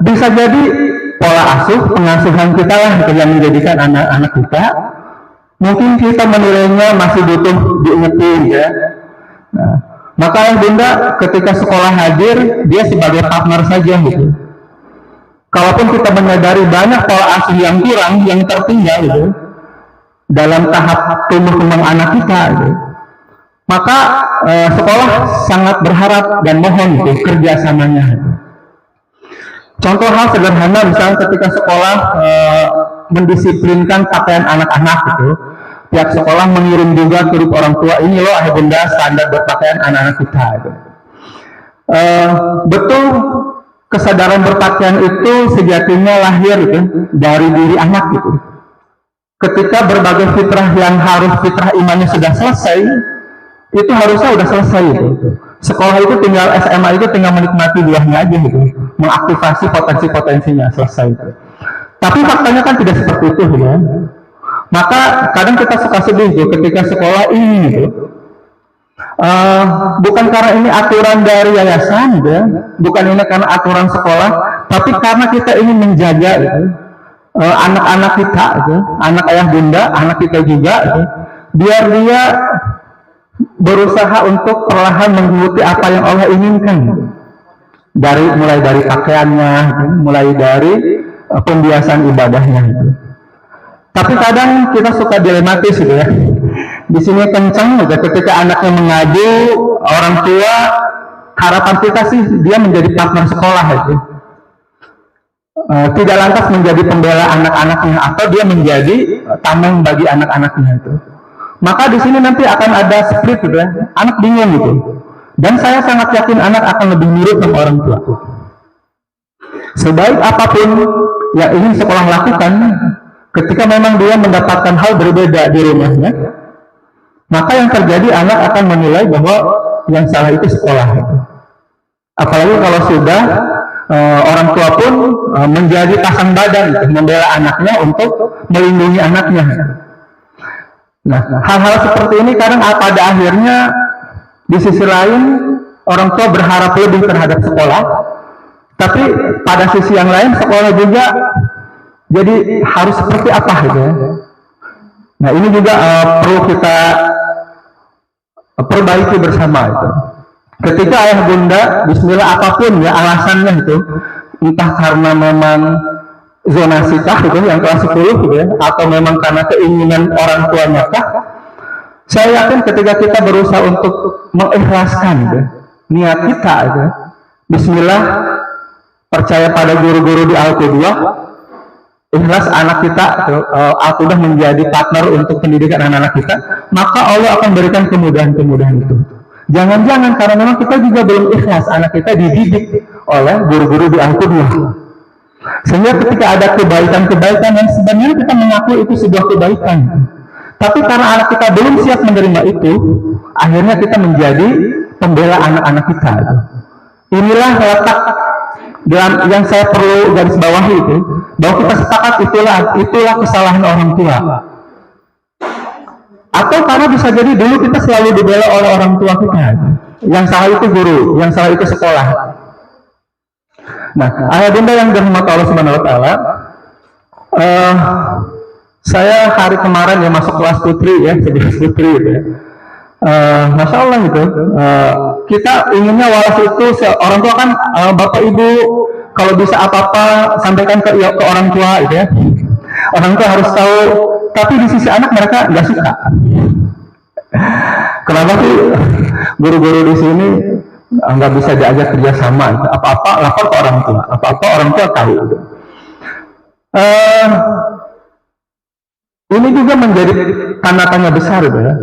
bisa jadi pola asuh pengasuhan kita lah yang menjadikan anak-anak kita. Mungkin kita menilainya masih butuh diingetin ya. Nah, maka ayah bunda ketika sekolah hadir, dia sebagai partner saja gitu. Kalaupun kita menyadari banyak pola asuh yang kurang, yang tertinggal gitu, dalam tahap tumbuh kembang anak kita gitu, maka sekolah sangat berharap dan mohon gitu, kerjasamanya gitu. Contoh hal sederhana misalnya ketika sekolah mendisiplinkan pakaian anak-anak gitu, pihak sekolah mengirim juga ke grup orang tua, ini loh ayah bunda standar berpakaian anak-anak kita gitu. Betul, kesadaran berpakaian itu sejatinya lahir gitu, dari diri anak gitu. Ketika berbagai fitrah yang harus fitrah imannya sudah selesai, itu harusnya sudah selesai gitu. Sekolah itu tinggal SMA itu tinggal menikmati buahnya aja gitu, mengaktifasi potensi-potensinya selesai gitu. Tapi faktanya kan tidak seperti itu ya. Maka kadang kita suka sedih gitu, ketika sekolah ini gitu. Bukan karena ini aturan dari yayasan gitu ya, bukan ini karena aturan sekolah, tapi karena kita ingin menjaga gitu, anak-anak kita gitu, anak ayah bunda, anak kita juga gitu, biar dia berusaha untuk perlahan mengikuti apa yang Allah inginkan gitu. Mulai dari pakaiannya gitu, mulai dari pembiasaan ibadahnya gitu. Tapi kadang kita suka dilematis gitu ya. Di sini kencang gitu, ketika anaknya mengadu orang tua, harapan kita sih dia menjadi partner sekolah gitu. Tidak lantas menjadi pembela anak-anaknya atau dia menjadi tameng bagi anak-anaknya itu. Maka di sini nanti akan ada split gitu ya. Anak bingung gitu. Dan saya sangat yakin anak akan lebih mirip sama orang tua. Sebaik apapun yang ingin sekolah lakukan, ketika memang dia mendapatkan hal berbeda di rumahnya, maka yang terjadi anak akan menilai bahwa yang salah itu sekolah. Apalagi kalau sudah orang tua pun menjadi pasang badan gitu, membela anaknya untuk melindungi anaknya. Nah, hal-hal seperti ini kadang pada akhirnya di sisi lain orang tua berharap lebih terhadap sekolah, tapi pada sisi yang lain sekolah juga jadi harus seperti apa gitu ya. Nah, ini juga perlu kita perbaiki bersama itu. Ketika ayah bunda, bismillah apapun ya alasannya itu, entah karena memang zonasi kah gitu, yang kelas 10 gitu ya, atau memang karena keinginan orang tuanya kah, saya yakin ketika kita berusaha untuk mengikhlaskan gitu, niat kita gitu, bismillah, percaya pada guru-guru di Al-Qudwah, ikhlas anak kita Al-Qudwah menjadi partner untuk pendidikan anak-anak kita, maka Allah akan berikan kemudahan-kemudahan itu. Jangan-jangan karena memang kita juga belum ikhlas anak kita dididik oleh guru-guru di Al-Qudwah. Sehingga ketika ada kebaikan-kebaikan yang sebenarnya kita mengakui itu sebuah kebaikan, tapi karena anak kita belum siap menerima itu, akhirnya kita menjadi pembela anak-anak kita. Inilah letak dalam yang saya perlu garis bawahi itu, bahwa kita sepakat itulah kesalahan orang tua. Atau karena bisa jadi dulu kita selalu dibela oleh orang tua kita. Yang salah itu guru, yang salah itu sekolah. Nah, ayah bunda yang dirahmati Allah Subhanahu wa taala, saya hari kemarin ya masuk kelas putri ya, jadi putri gitu ya. Masya Allah gitu. Kita inginnya walas itu orang tua kan, bapak ibu kalau bisa apa-apa sampaikan ke orang tua gitu ya. Orang tua harus tahu, tapi di sisi anak mereka nggak suka. Kenapa sih guru-guru di sini nggak bisa diajak kerjasama? Apa-apa lapor ke orang tua, apa-apa orang tua tahu. Ini juga menjadi tanda tanya besar, ya.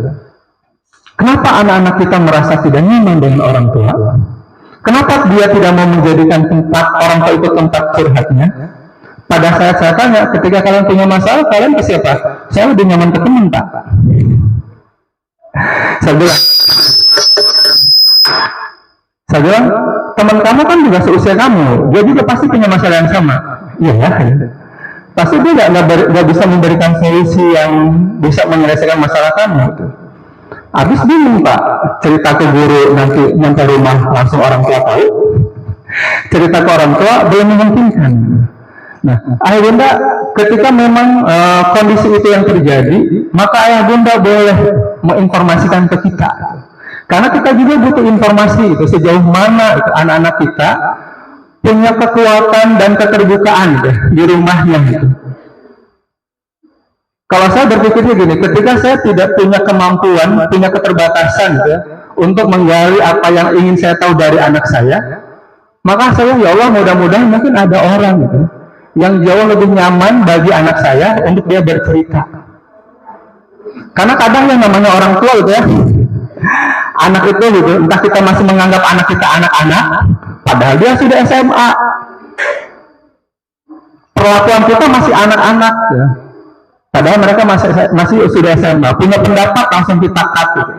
Kenapa anak-anak kita merasa tidak nyaman dengan orang tua? Kenapa dia tidak mau menjadikan tempat orang tua itu tempat curhatnya? Pada saat saya tanya, ketika kalian punya masalah, kalian ke siapa? Saya lebih nyaman ke teman, Pak. Saya bilang, teman kamu kan juga seusia kamu, dia juga pasti punya masalah yang sama. Iya ya. Pasti dia nggak bisa memberikan solusi yang bisa menyelesaikan masalah kamu. Habis bingung Pak, cerita ke guru nanti nyampe rumah langsung orang tua tahu. cerita ke orang tua belum memungkinkan. Nah, ayah bunda ketika memang kondisi itu yang terjadi, maka ayah bunda boleh menginformasikan ke kita. Karena kita juga butuh informasi itu sejauh mana itu anak-anak kita punya kekuatan dan keterbukaan di rumahnya gitu. Kalau saya berpikirnya gini, ketika saya tidak punya kemampuan, punya keterbatasan gitu, untuk menggali apa yang ingin saya tahu dari anak saya, maka saya, ya Allah, mudah-mudahan mungkin ada orang gitu, yang jauh lebih nyaman bagi anak saya untuk dia bercerita. Karena kadang yang namanya orang tua gitu ya, anak itu gitu, entah kita masih menganggap anak kita anak-anak, padahal dia sudah SMA. Perlakuan kita masih anak-anak ya. Padahal mereka masih sudah SMA, punya pendapat langsung kita cut gitu.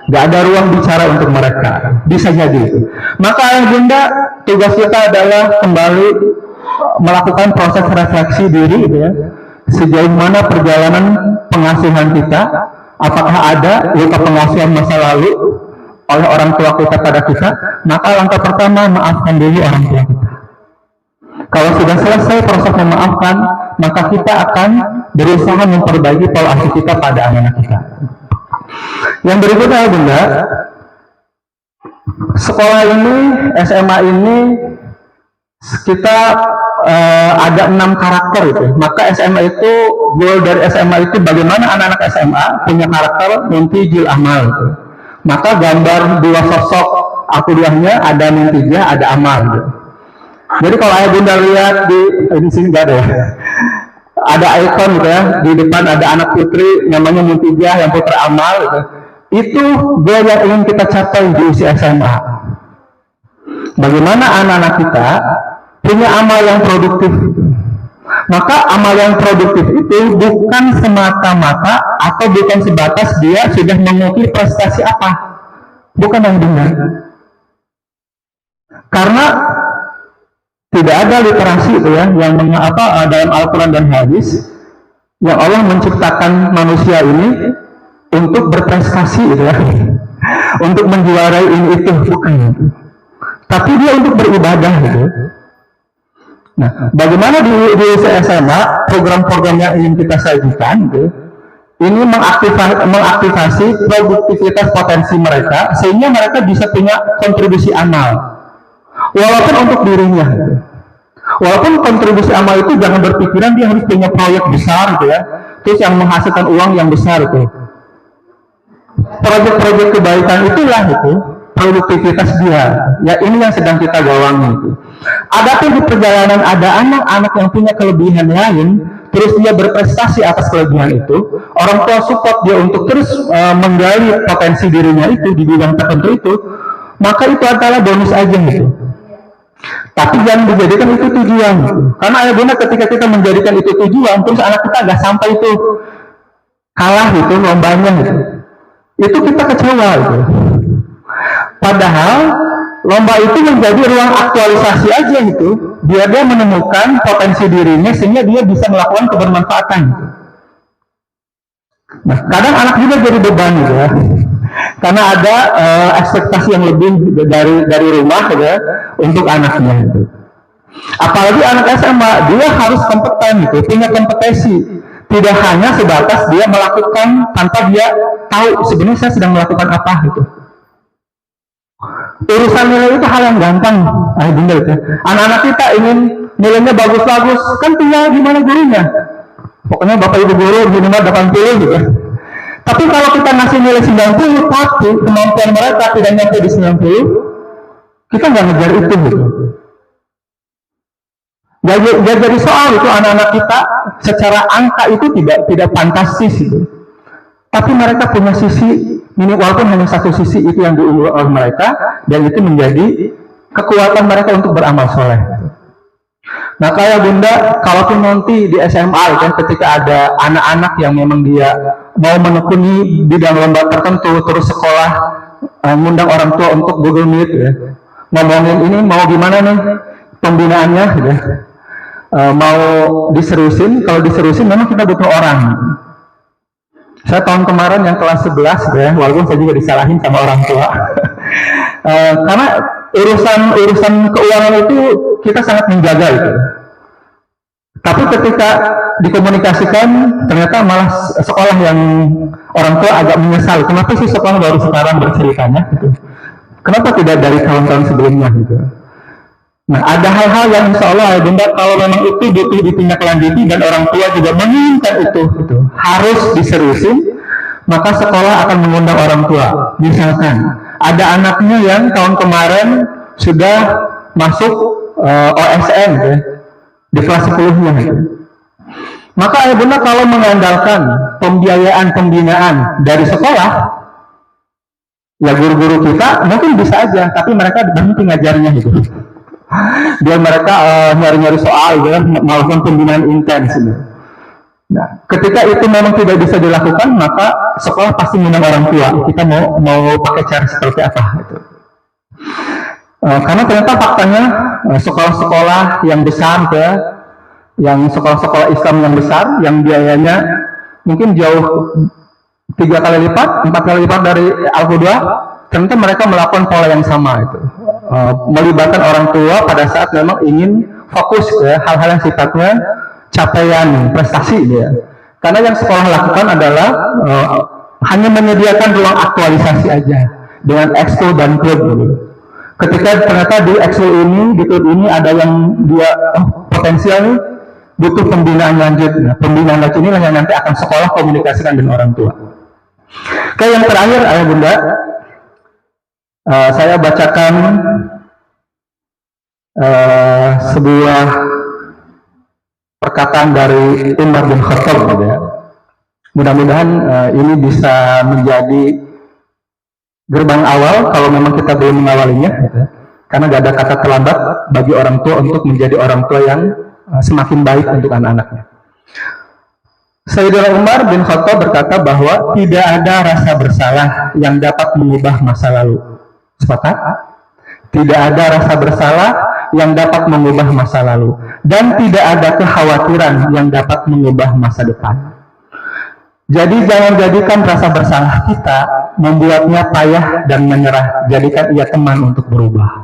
Gak ada ruang bicara untuk mereka, bisa jadi itu. Maka ayah bunda, tugas kita adalah kembali melakukan proses refleksi diri gitu ya. Sejauh mana perjalanan pengasuhan kita, apakah ada luka pengasuhan masa lalu oleh orang tua kita pada kita. Maka langkah pertama, maafkan dulu orang tua kita. Kalau sudah selesai proses memaafkan, maka kita akan berusaha memperbaiki pola asuh kita pada anak-anak kita. Yang berikutnya bunda, sekolah ini, SMA ini kita ada 6 karakter itu. Maka SMA itu, goal dari SMA itu bagaimana anak-anak SMA punya karakter muntijil amal itu. Maka gambar dua sosok akuliahnya ada muntijah, ada amal gitu. Jadi kalau ayah bunda lihat di sini nggak ada ya, ada ikon gitu ya, di depan ada anak putri namanya muntijah yang putra amal gitu. Itu goal yang ingin kita capai di usia SMA. Bagaimana anak-anak kita punya amal yang produktif. Maka amal yang produktif itu bukan semata-mata atau bukan sebatas dia sudah mengukir prestasi apa, bukan yang benar. Karena tidak ada literasi itu ya yang dalam Al-Quran dan hadis yang Allah menciptakan manusia ini untuk berprestasi gitu ya, untuk menjuarai ini itu, bukan. Tapi dia untuk beribadah gitu. Nah, bagaimana di usia SMA program-program yang ingin kita sajikan gitu, ini mengaktifasi produktivitas potensi mereka sehingga mereka bisa punya kontribusi amal. Walaupun untuk dirinya, walaupun kontribusi amal itu jangan berpikiran dia harus punya proyek besar gitu ya, terus yang menghasilkan uang yang besar itu. Proyek-proyek kebaikan itulah itu produktivitas dia. Ya ini yang sedang kita gawangi itu. Adapun di perjalanan ada anak-anak yang punya kelebihan lain, terus dia berprestasi atas kelebihan itu, orang tua support dia untuk terus menggali potensi dirinya itu di bidang tertentu itu, maka itu adalah bonus aja gitu. Tapi jangan dijadikan itu tujuan. Karena ayah bunda ketika kita menjadikan itu tujuan, terus anak kita nggak sampai itu, kalah gitu lombanya gitu, itu kita kecewa gitu. Padahal lomba itu menjadi ruang aktualisasi aja gitu, biar dia menemukan potensi dirinya sehingga dia bisa melakukan kebermanfaatan gitu. Nah, kadang anak juga jadi beban gitu ya. Karena ada ekspektasi yang lebih dari rumah ya, untuk anaknya itu. Apalagi anak SMA, dia harus kompeten gitu, punya kompetensi. Tidak hanya sebatas dia melakukan tanpa dia tahu sebenarnya saya sedang melakukan apa gitu. Urusan nilai itu hal yang gampang, bunda itu. Anak-anak kita ingin nilainya bagus-bagus, kan tinggal gimana gurunya. Pokoknya bapak ibu guru minimal 80 gitu. Tapi kalau kita ngasih nilai 90, tapi kemampuan mereka tidak nyampe di 90, kita nggak ngejar itu gitu. Gak jadi soal itu anak-anak kita secara angka itu tidak fantastis gitu. Tapi mereka punya sisi, walaupun hanya satu sisi itu yang diunggul oleh mereka, dan itu menjadi kekuatan mereka untuk beramal soleh. Nah kayak bunda, kalaupun nanti di SMA kan ketika ada anak-anak yang memang dia mau menekuni bidang lomba tertentu, terus sekolah ngundang orang tua untuk Google Meet ya, ngomongin ini mau gimana nih pembinaannya ya, mau diserusin, kalau diserusin memang kita butuh orang. Saya tahun kemarin yang kelas 11 ya, walaupun saya juga disalahin sama orang tua karena urusan keuangan itu kita sangat menjaga itu. Tapi ketika dikomunikasikan, ternyata malah sekolah yang orang tua agak menyesal. Kenapa sih sekolah baru sekarang berceritanya? Gitu. Kenapa tidak dari tahun-tahun sebelumnya? Gitu. Nah, ada hal-hal yang insya Allah ya Bunda, kalau memang itu butuh ditindaklanjuti dan orang tua juga menginginkan itu harus diseriusin, maka sekolah akan mengundang orang tua. Misalkan ada anaknya yang tahun kemarin sudah masuk OSN ya, di kelas 10-nya gitu. Maka ayah bunda kalau mengandalkan pembiayaan pembinaan dari sekolah, ya guru-guru kita mungkin bisa aja, tapi mereka berhenti ngajarnya gitu. Biar mereka nyari-nyari soal, ya, melakukan pembinaan intens gitu. Nah, ketika itu memang tidak bisa dilakukan, maka sekolah pasti mengundang orang tua. Kita mau pakai cara seperti apa gitu. Karena ternyata faktanya sekolah-sekolah yang besar ya, yang sekolah-sekolah Islam yang besar, yang biayanya mungkin jauh 3 kali lipat, 4 kali lipat dari Al-Qudwah, ternyata mereka melakukan pola yang sama itu, melibatkan orang tua pada saat memang ingin fokus ya hal-hal yang sifatnya capaian prestasi ya. Karena yang sekolah lakukan adalah hanya menyediakan ruang aktualisasi aja dengan ekskul dan klub gitu. Ketika ternyata di ekskul ini, di klub ini ada yang dia potensial nih, butuh pembinaan lanjut. Nah, pembinaan lanjut inilah yang nanti akan sekolah komunikasikan dengan orang tua. Oke, yang terakhir ayah bunda, saya bacakan sebuah perkataan dari Umar bin Khattab gitu ya. Mudah-mudahan ini bisa menjadi gerbang awal kalau memang kita belum mengawalinya gitu ya. Karena gak ada kata terlambat bagi orang tua untuk menjadi orang tua yang semakin baik untuk anak-anaknya. Sayyidina Umar bin Khattab berkata bahwa tidak ada rasa bersalah yang dapat mengubah masa lalu. Sepakat? Tidak ada rasa bersalah yang dapat mengubah masa lalu, dan tidak ada kekhawatiran yang dapat mengubah masa depan. Jadi jangan jadikan rasa bersalah kita membuatnya payah dan menyerah. Jadikan ia teman untuk berubah.